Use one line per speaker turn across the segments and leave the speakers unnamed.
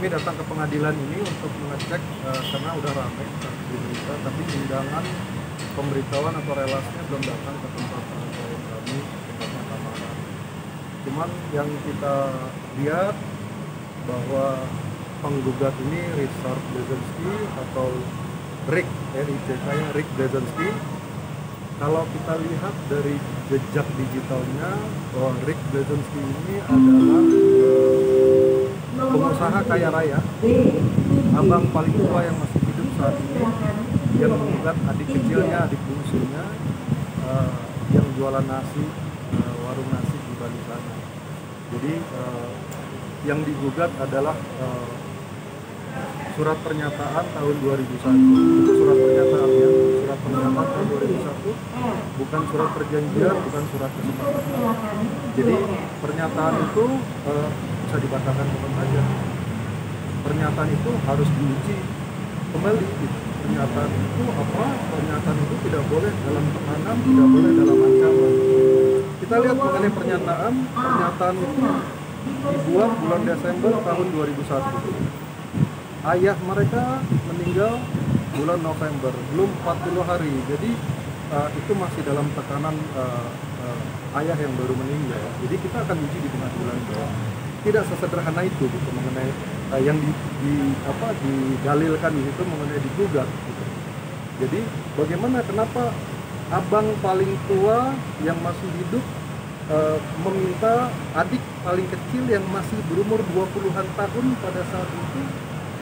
kami datang ke pengadilan ini untuk mengecek karena udah ramai di berita, tapi undangan pemberitahuan atau relasinya belum datang ke tempat kami, tempatnya Tamara. Cuman yang kita lihat bahwa penggugat ini Richard Blazensky atau Rick, RICK-nya Rick Blazensky. Kalau kita lihat dari jejak digitalnya, bahwa Rick Blazensky ini adalah pengusaha kaya raya, abang paling tua yang masih hidup saat ini, yang menggugat adik kecilnya, adik bungsunya, yang jualan nasi, warung nasi di Bali sana. Jadi yang digugat adalah surat pernyataan tahun 2001. Itu surat pernyataannya, surat pernyataan tahun 2001, bukan surat perjanjian, bukan surat kesepakatan. Jadi pernyataan itu bisa dibatalkan kapan saja. Pernyataan itu harus diuji kembali. Pernyataan itu apa? Pernyataan itu tidak boleh dalam tekanan, tidak boleh dalam ancaman. Kita lihat mengenai pernyataan itu dibuat bulan Desember tahun 2001. Ayah mereka meninggal bulan November, belum 40 hari. Jadi itu masih dalam tekanan ayah yang baru meninggal. Jadi kita akan uji di pengadilan bahwa tidak sesederhana itu gitu, mengenai yang didalilkan itu mengenai digugat gitu. Jadi bagaimana, kenapa abang paling tua yang masih hidup meminta adik paling kecil yang masih berumur 20-an tahun pada saat itu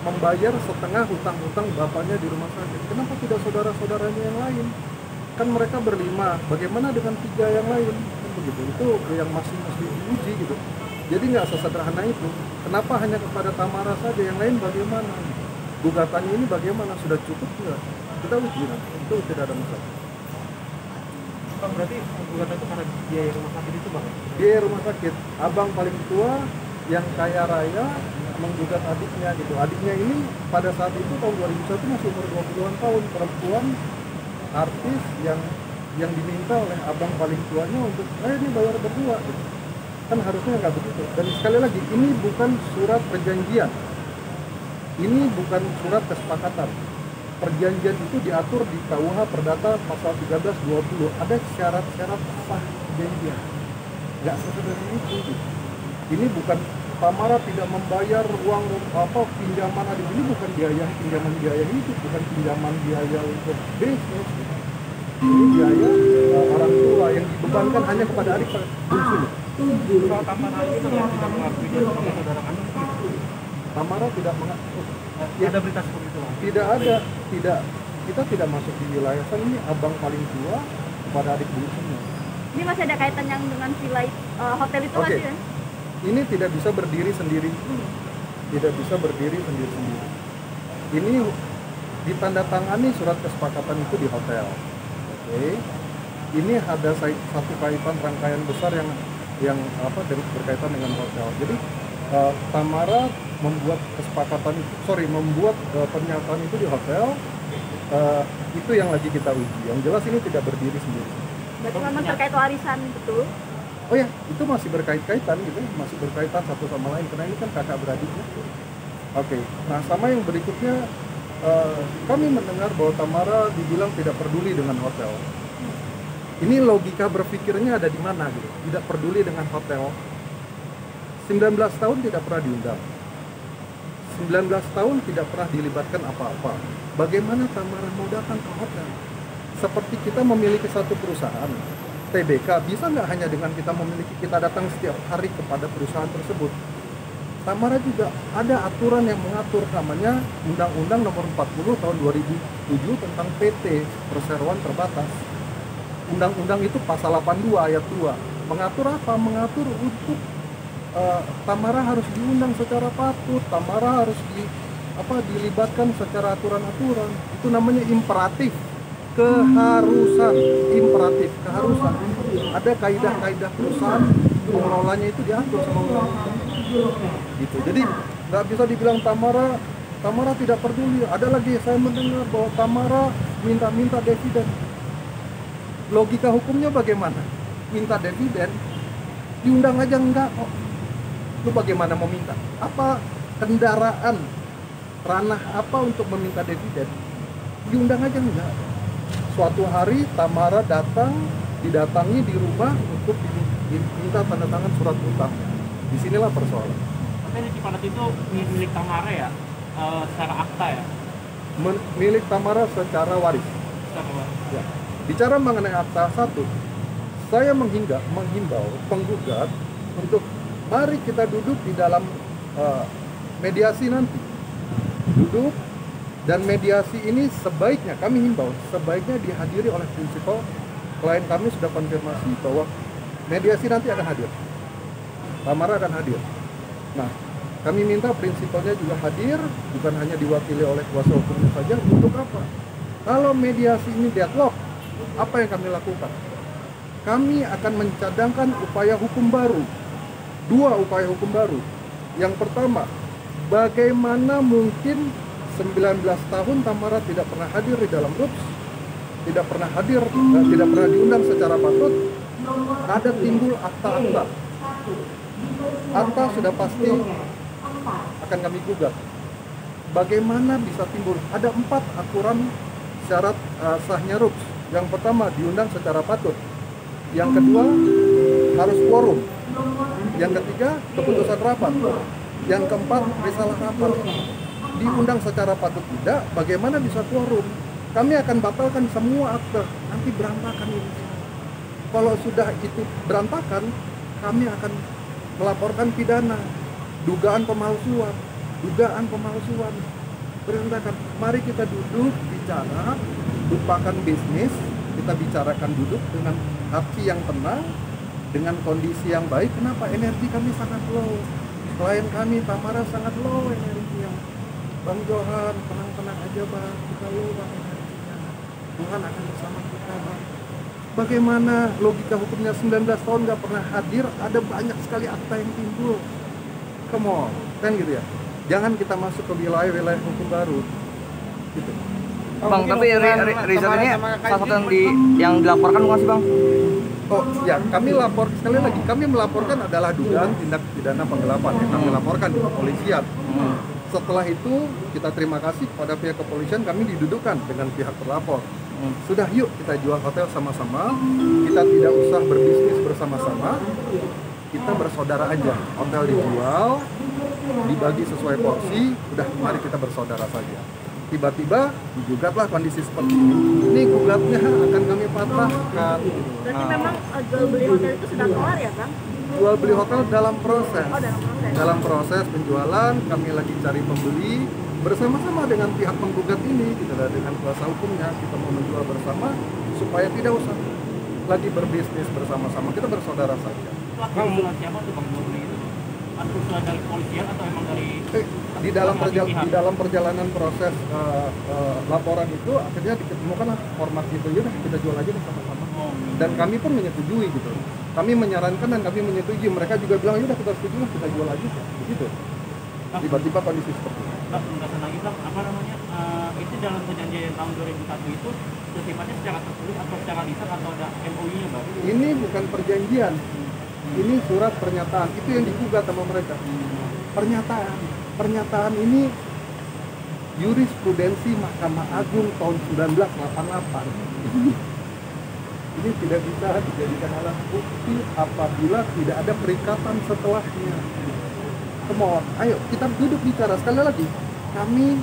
membayar setengah hutang-hutang bapaknya di rumah sakit. Kenapa tidak saudara-saudaranya yang lain? Kan mereka berlima, bagaimana dengan 3 yang lain? Kan begitu, itu yang masih diuji gitu. Jadi nggak sesederhana itu. Kenapa hanya kepada Tamara saja, yang lain bagaimana? Gugatannya ini bagaimana? Sudah cukup nggak? Kita uji nanti, itu tidak ada masalah.
Bang, berarti gugatan itu karena biaya rumah sakit itu, Bang?
Biaya rumah sakit, abang paling tua yang kaya raya menggugat adiknya gitu. Adiknya ini pada saat itu tahun 2001 masih umur 20-an tahun, perempuan artis yang diminta oleh abang paling tuanya untuk ini bayar berdua gitu. Kan harusnya nggak begitu. Dan sekali lagi, ini bukan surat perjanjian, ini bukan surat kesepakatan. Perjanjian itu diatur di KUH Perdata pasal 13-20, ada syarat-syarat sah perjanjian. Nggak sesederhana itu gitu. Ini bukan Tamara tidak membayar uang pinjaman adik, ini bukan pinjaman biaya hidup, bukan pinjaman biaya untuk bisnis. Ini biaya orang tua yang dibebankan hanya kepada adik bungsu.
Kalau Tamara itu tidak mengakui dia sebagai saudara kandung,
Tamara tidak mengakui.
Ada berita seperti itu?
Tidak ada, kita tidak masuk di wilayah sana. Ini abang paling tua kepada adik bungsunya.
Ini masih ada kaitan yang dengan villa hotel itu masih ya?
Ini tidak bisa berdiri sendiri, tidak bisa berdiri sendiri-sendiri. Ini ditandatangani surat kesepakatan itu di hotel. Oke. Ini ada satu kaitan rangkaian besar yang berkaitan dengan hotel. Jadi Tamara membuat pernyataan itu di hotel. Itu yang lagi kita uji. Yang jelas ini tidak berdiri sendiri.
Berarti memang terkait warisan, betul?
Oh ya, itu masih berkaitan gitu, masih berkaitan satu sama lain karena ini kan kakak beradik gitu. Oke. Nah, sama yang berikutnya, kami mendengar bahwa Tamara dibilang tidak peduli dengan hotel. Ini logika berpikirnya ada di mana gitu? Tidak peduli dengan hotel. 19 tahun tidak pernah diundang. 19 tahun tidak pernah dilibatkan apa-apa. Bagaimana Tamara mau datang ke hotel? Seperti kita memiliki satu perusahaan TBK, bisa nggak hanya dengan kita datang setiap hari kepada perusahaan tersebut? Tamara juga ada aturan yang mengatur, namanya Undang-Undang Nomor 40 Tahun 2007 tentang PT Perseroan Terbatas. Undang-undang itu pasal 82 ayat 2 mengatur apa? Mengatur untuk Tamara harus diundang secara patut, Tamara harus dilibatkan secara aturan-aturan. Itu namanya imperatif. Keharusan, ada kaidah-kaidah perusahaan pengelolanya itu diatur sama undang-undang gitu. Jadi nggak bisa dibilang Tamara tidak peduli. Ada lagi saya mendengar bahwa Tamara minta dividen. Logika hukumnya bagaimana? Minta dividen diundang aja enggak kok. Lu bagaimana mau minta? Apa kendaraan, ranah apa untuk meminta dividen, diundang aja enggak. Suatu hari Tamara didatangi di rumah untuk diminta tanda tangan surat utang. Disinilah persoalan.
Makanya Cipatat itu milik Tamara ya, secara akta ya?
Milik Tamara secara waris. Ya. Bicara mengenai akta 1, saya menghimbau penggugat untuk mari kita duduk di dalam mediasi nanti. Duduk, dan mediasi ini sebaiknya, kami himbau, sebaiknya dihadiri oleh prinsipal. Klien kami sudah konfirmasi bahwa mediasi nanti akan hadir. Tamara akan hadir. Nah, kami minta prinsipalnya juga hadir, bukan hanya diwakili oleh kuasa hukumnya saja. Untuk apa? Kalau mediasi ini deadlock, apa yang kami lakukan? Kami akan mencadangkan upaya hukum baru. 2 upaya hukum baru. Yang pertama, bagaimana mungkin 19 tahun Tamara tidak pernah hadir di dalam RUPS, tidak pernah hadir, tidak pernah diundang secara patut, ada timbul akta-akta. Akta sudah pasti akan kami gugat. Bagaimana bisa timbul? Ada 4 aturan syarat sahnya RUPS. Yang pertama, diundang secara patut. Yang kedua, harus quorum. Yang ketiga, keputusan rapat. Yang keempat, risalah rapat. Diundang secara patut tidak, bagaimana bisa quorum? Kami akan batalkan semua akte, nanti berantakan ini. Kalau sudah itu berantakan, kami akan melaporkan pidana, dugaan pemalsuan, berantakan. Mari kita duduk, bicara, lupakan bisnis, kita bicarakan duduk dengan hati yang tenang, dengan kondisi yang baik. Kenapa? Energi kami sangat low. Klien kami, Tamara, sangat low energinya. Bang Johan, tenang-tenang aja Bang, kita low Bang energinya. Tuhan akan bersama kita Bang. Bagaimana logika hukumnya 19 tahun nggak pernah hadir, ada banyak sekali akta yang timbul. Come on, kan gitu ya. Jangan kita masuk ke wilayah hukum baru. Gitu.
Bang, tapi Rizal ini salah satu yang dilaporkan bukan sih Bang?
Oh ya, kami melaporkan adalah dugaan tindak pidana penggelapan yang kami laporkan di kepolisian. Setelah itu kita terima kasih kepada pihak kepolisian, kami didudukkan dengan pihak terlapor. Sudah, yuk kita jual hotel sama-sama, kita tidak usah berbisnis bersama-sama, kita bersaudara aja. Hotel dijual, dibagi sesuai porsi, udah mari kita bersaudara saja. Tiba-tiba digugatlah kondisi seperti ini. Ini gugatnya akan kami patahkan.
Berarti memang jual beli hotel itu sudah kelar ya Bang?
Jual beli hotel dalam proses.
Oh, dalam proses.
Dalam proses penjualan, kami lagi cari pembeli bersama-sama dengan pihak penggugat ini, gitu, dengan kuasa hukumnya. Kita mau menjual bersama supaya tidak usah lagi berbisnis bersama-sama. Kita bersaudara saja.
Bang, siapa tuh Bang jual beli itu? Usulan dari kepolisian atau emang dari
di dalam perjalanan proses laporan itu akhirnya ditemukan format gitu, yaudah kita jual aja bersama-sama. Dan kami pun menyetujui gitu. Kami menyarankan dan kami menyetujui. Mereka juga bilang yaudah kita setuju lah, kita jual aja begitu. Tiba-tiba kondisi seperti itu.
Bang, penjelasan lagi Bang, apa namanya? Itu dalam perjanjian tahun 2001 itu sifatnya secara tertulis atau secara lisan atau ada MOU-nya Bang?
Ini bukan perjanjian. Ini surat pernyataan. Itu yang digugat sama mereka. Pernyataan ini jurisprudensi Mahkamah Agung tahun 1988. Ini tidak bisa dijadikan alat bukti apabila tidak ada perikatan setelahnya. Come on, ayo kita duduk bicara. Sekali lagi, kami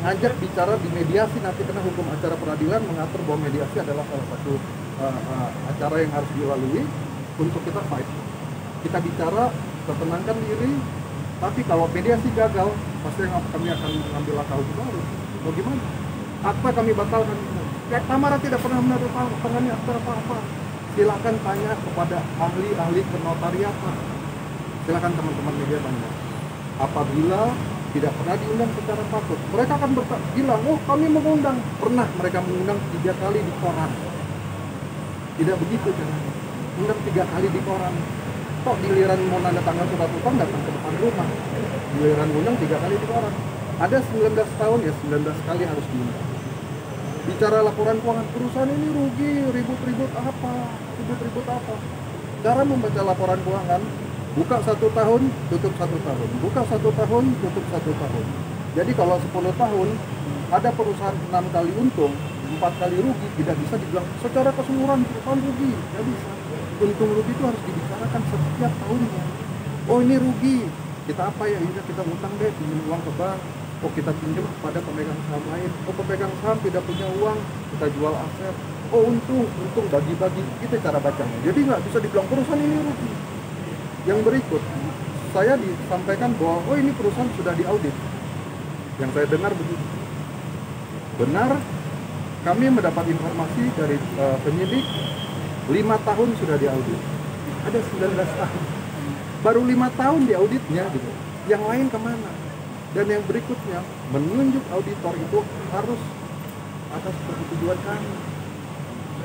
ngajak bicara di mediasi nanti, karena hukum acara peradilan mengatur bahwa mediasi adalah salah satu acara yang harus dilalui untuk kita fight. Kita bicara, kita tenangkan diri. Tapi kalau mediasi gagal, pasti kami akan mengambil langkah hukum baru. Mau gimana? Akta kami batalkan. Tamara tidak pernah menandatangani akta apa-apa. Silakan tanya kepada ahli-ahli kenotariatan. Silakan teman-teman media tanya. Apabila tidak pernah diundang secara patut, mereka akan bilang, oh kami mengundang. Pernah mereka mengundang 3 kali di koran. Tidak begitu jangan. Undang 3 kali di koran. Kok giliran mau nanda tangan surat utang datang ke depan rumah. Giliran undang 3 kali di koran. Ada 19 tahun ya 19 kali harus diundang. Bicara laporan keuangan perusahaan ini rugi, ribut-ribut apa? Cara membaca laporan keuangan buka 1 tahun, tutup 1 tahun, buka 1 tahun, tutup 1 tahun. Jadi kalau 10 tahun ada perusahaan 6 kali untung, 4 kali rugi, tidak bisa dibilang secara keseluruhan perusahaan rugi. Jadi untung rugi itu harus dibicarakan setiap tahunnya. Oh ini rugi, kita apa ya? Ini kita ngutang deh, pinjam uang ke bank. Oh kita pinjam kepada pemegang saham lain. Oh pemegang saham tidak punya uang, kita jual aset. Oh untung bagi-bagi. Itu cara bacanya. Jadi nggak bisa dibilang perusahaan ini rugi. Yang berikut, saya disampaikan bahwa oh ini perusahaan sudah diaudit. Yang saya dengar begitu. Benar, kami mendapat informasi dari penyidik 5 tahun sudah diaudit. Ada 19 tahun. Baru 5 tahun diauditnya gitu. Yang lain kemana? Dan yang berikutnya, menunjuk auditor itu harus atas persetujuan kami.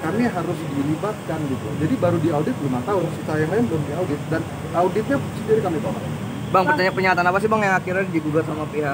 Kami harus dilibatkan gitu. Jadi baru diaudit 5 tahun, sisa yang lain belum diaudit. Dan auditnya sendiri kami bawa.
Bang, pernyataan apa sih bang yang akhirnya digugat sama pihak